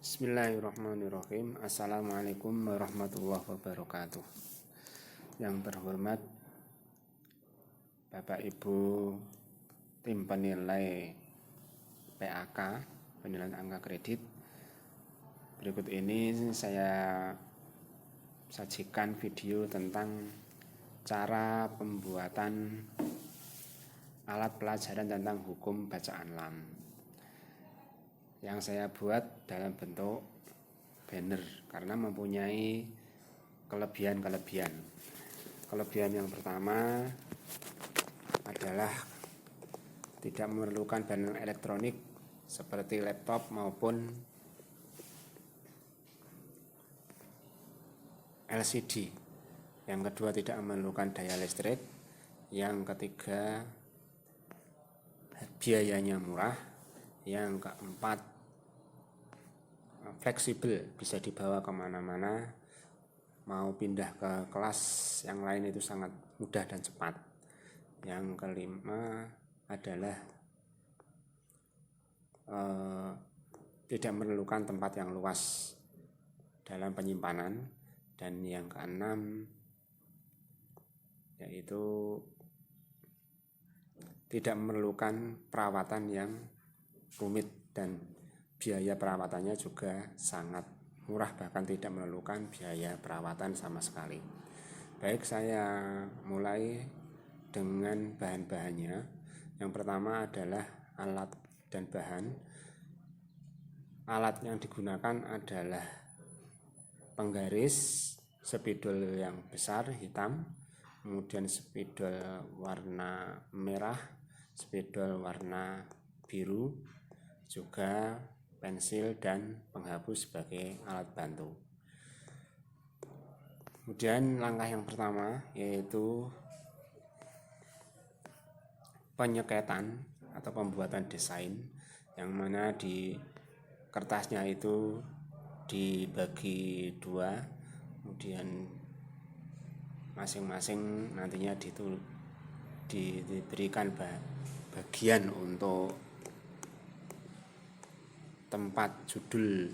Bismillahirrahmanirrahim. Assalamualaikum warahmatullahi wabarakatuh. Yang terhormat Bapak Ibu tim penilai PAK, penilaian angka kredit. Berikut ini saya sajikan video tentang cara pembuatan alat pelajaran tentang hukum bacaan lam yang saya buat dalam bentuk banner karena mempunyai kelebihan. Kelebihan yang pertama adalah tidak memerlukan banner elektronik seperti laptop maupun LCD. Yang kedua, tidak memerlukan daya listrik. Yang ketiga, biayanya murah. Yang keempat, fleksibel, bisa dibawa kemana-mana. Mau pindah ke kelas yang lain itu sangat mudah dan cepat. Yang kelima adalah tidak memerlukan tempat yang luas dalam penyimpanan. Dan yang keenam yaitu tidak memerlukan perawatan yang rumit dan biaya perawatannya juga sangat murah, bahkan tidak memerlukan biaya perawatan sama sekali. Baik, saya mulai dengan bahan-bahannya. Yang pertama adalah alat dan bahan. Alat yang digunakan adalah penggaris, spidol yang besar hitam, kemudian spidol warna merah, spidol warna biru, juga pensil dan penghapus sebagai alat bantu. Kemudian langkah yang pertama yaitu penyeketan atau pembuatan desain, yang mana di kertasnya itu dibagi dua, kemudian masing-masing nantinya diberikan bagian untuk tempat judul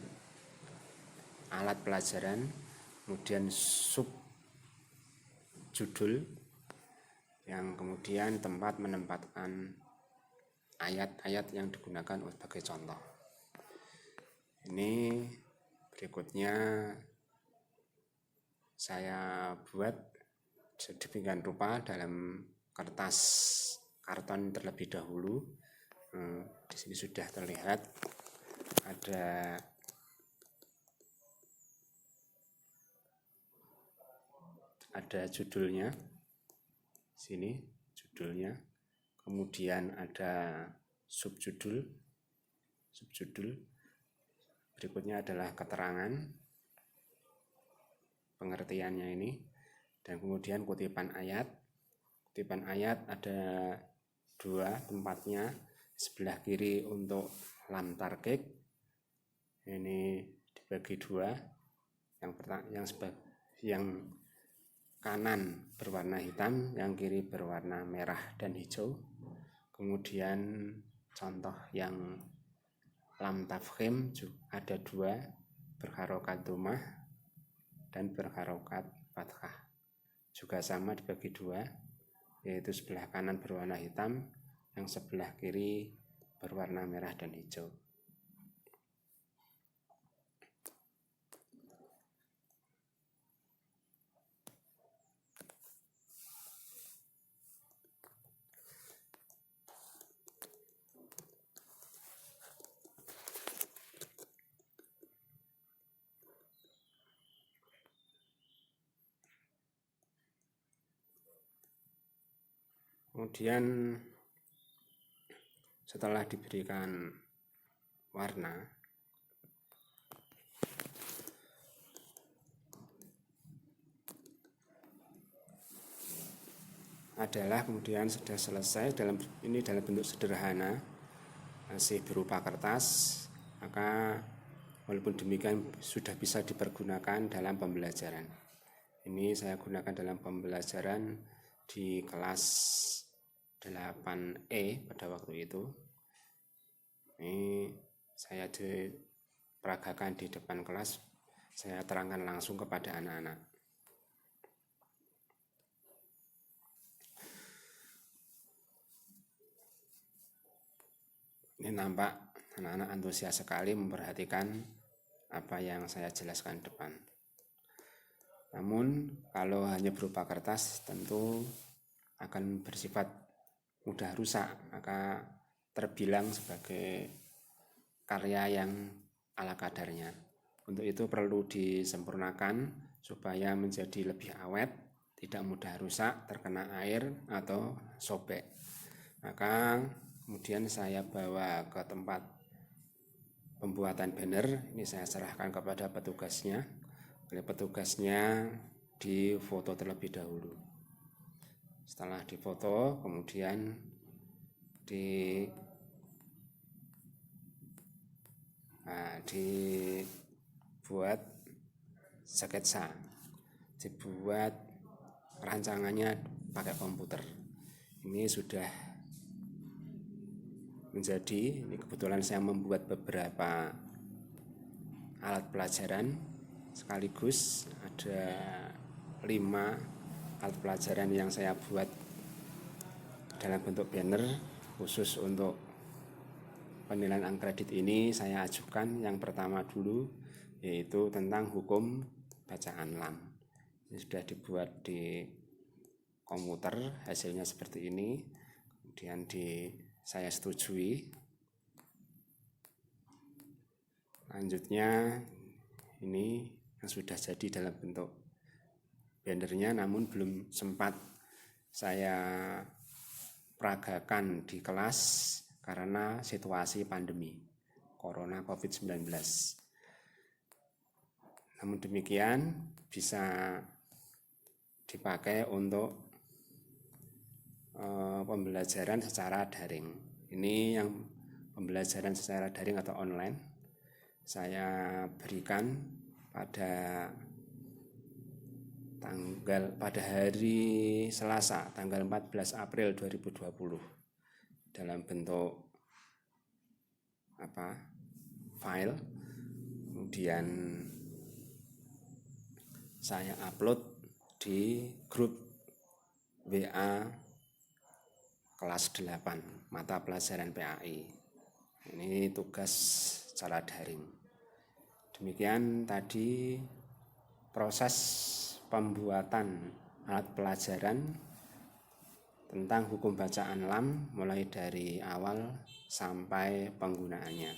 alat pelajaran, kemudian sub judul, yang kemudian tempat menempatkan ayat-ayat yang digunakan sebagai contoh. Ini berikutnya saya buat sedemikian rupa dalam kertas karton terlebih dahulu. Di sini sudah terlihat ada judulnya, sini judulnya, kemudian ada subjudul, berikutnya adalah keterangan pengertiannya ini, dan kemudian kutipan ayat. Kutipan ayat ada dua tempatnya, sebelah kiri untuk lam tarkik, ini dibagi dua, yang kanan berwarna hitam, yang kiri berwarna merah dan hijau. Kemudian contoh yang lam tafkhim ada dua, berharokat dhammah dan berharokat fathah, juga sama dibagi dua, yaitu sebelah kanan berwarna hitam, yang sebelah kiri berwarna merah dan hijau. Kemudian setelah diberikan warna, adalah kemudian sudah selesai dalam bentuk sederhana, masih berupa kertas, maka walaupun demikian sudah bisa dipergunakan dalam pembelajaran. Ini saya gunakan dalam pembelajaran di kelas 8E pada waktu itu. Ini saya peragakan di depan kelas, saya terangkan langsung kepada anak-anak. Ini nampak anak-anak antusias sekali memperhatikan apa yang saya jelaskan depan. Namun kalau hanya berupa kertas tentu akan bersifat mudah rusak, maka terbilang sebagai karya yang ala kadarnya. Untuk itu perlu disempurnakan supaya menjadi lebih awet, tidak mudah rusak, terkena air atau sobek. Maka kemudian saya bawa ke tempat pembuatan banner. Ini saya serahkan kepada petugasnya. Oleh petugasnya difoto terlebih dahulu. Setelah difoto, kemudian dibuat sketsa, dibuat rancangannya pakai komputer. Ini sudah menjadi, ini kebetulan saya membuat beberapa alat pelajaran sekaligus, ada 5 alat pelajaran yang saya buat dalam bentuk banner khusus untuk penilaian akredit ini. Saya ajukan yang pertama dulu, yaitu tentang hukum bacaan lam. Ini sudah dibuat di komputer, hasilnya seperti ini. Kemudian saya setujui. Lanjutnya ini yang sudah jadi dalam bentuk bannernya, namun belum sempat saya peragakan di kelas karena situasi pandemi Corona COVID-19. Namun demikian bisa dipakai untuk pembelajaran secara daring. Ini yang pembelajaran secara daring atau online saya berikan pada hari Selasa tanggal 14 April 2020 dalam bentuk file. Kemudian saya upload di grup WA kelas 8 mata pelajaran PAI. Ini tugas secara daring. Demikian tadi proses pembuatan alat pelajaran tentang hukum bacaan lam mulai dari awal sampai penggunaannya.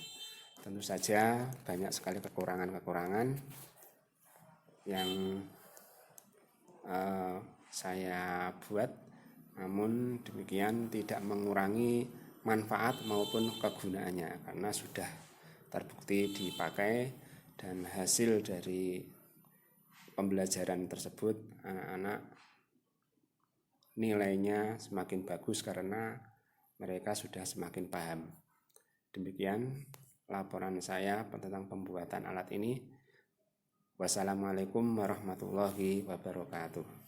Tentu saja banyak sekali kekurangan-kekurangan yang saya buat, namun demikian tidak mengurangi manfaat maupun kegunaannya karena sudah terbukti dipakai, dan hasil dari pembelajaran tersebut anak-anak nilainya semakin bagus karena mereka sudah semakin paham. Demikian laporan saya tentang pembuatan alat ini. Wassalamualaikum warahmatullahi wabarakatuh.